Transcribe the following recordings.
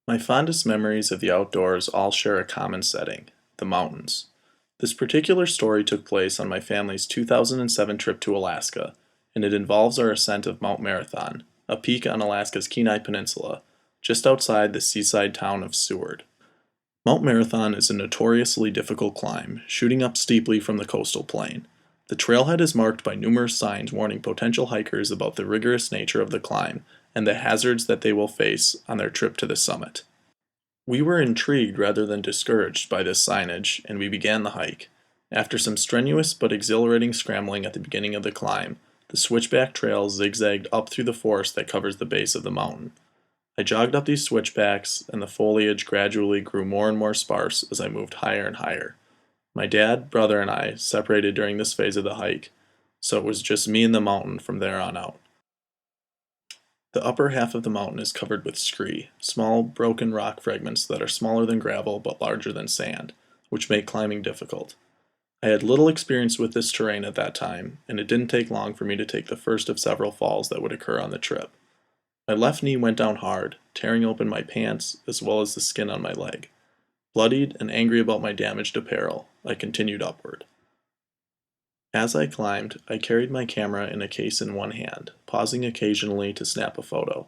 My fondest memories of the outdoors all share a common setting, the mountains. This particular story took place on my family's 2007 trip to Alaska, and it involves our ascent of Mount Marathon, a peak on Alaska's Kenai Peninsula, just outside the seaside town of Seward. Mount Marathon is a notoriously difficult climb, shooting up steeply from the coastal plain. The trailhead is marked by numerous signs warning potential hikers about the rigorous nature of the climb and the hazards that they will face on their trip to the summit. We were intrigued rather than discouraged by this signage, and we began the hike. After some strenuous but exhilarating scrambling at the beginning of the climb, the switchback trail zigzagged up through the forest that covers the base of the mountain. I jogged up these switchbacks, and the foliage gradually grew more and more sparse as I moved higher and higher. My dad, brother, and I separated during this phase of the hike, so it was just me and the mountain from there on out. The upper half of the mountain is covered with scree, small broken rock fragments that are smaller than gravel but larger than sand, which make climbing difficult. I had little experience with this terrain at that time, and it didn't take long for me to take the first of several falls that would occur on the trip. My left knee went down hard, tearing open my pants as well as the skin on my leg. Bloodied and angry about my damaged apparel, I continued upward. As I climbed, I carried my camera in a case in one hand, pausing occasionally to snap a photo.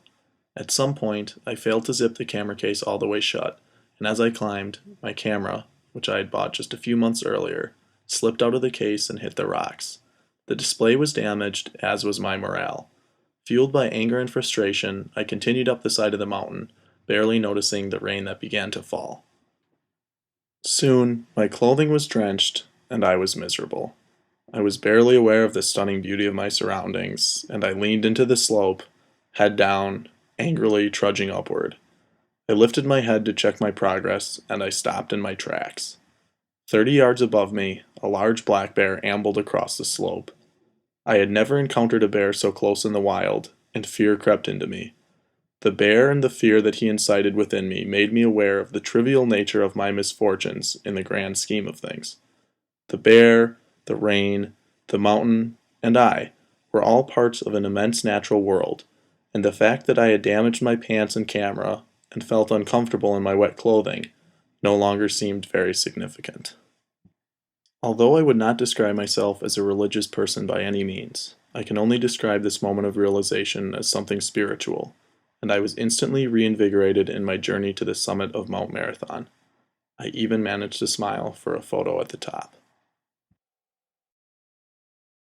At some point, I failed to zip the camera case all the way shut, and as I climbed, my camera, which I had bought just a few months earlier, slipped out of the case and hit the rocks. The display was damaged, as was my morale. Fueled by anger and frustration, I continued up the side of the mountain, barely noticing the rain that began to fall. Soon, my clothing was drenched, and I was miserable. I was barely aware of the stunning beauty of my surroundings, and I leaned into the slope, head down, angrily trudging upward. I lifted my head to check my progress, and I stopped in my tracks. 30 yards above me, a large black bear ambled across the slope. I had never encountered a bear so close in the wild, and fear crept into me. The bear and the fear that he incited within me made me aware of the trivial nature of my misfortunes in the grand scheme of things. The bear, the rain, the mountain, and I were all parts of an immense natural world, and the fact that I had damaged my pants and camera and felt uncomfortable in my wet clothing no longer seemed very significant. Although I would not describe myself as a religious person by any means, I can only describe this moment of realization as something spiritual, and I was instantly reinvigorated in my journey to the summit of Mount Marathon. I even managed to smile for a photo at the top.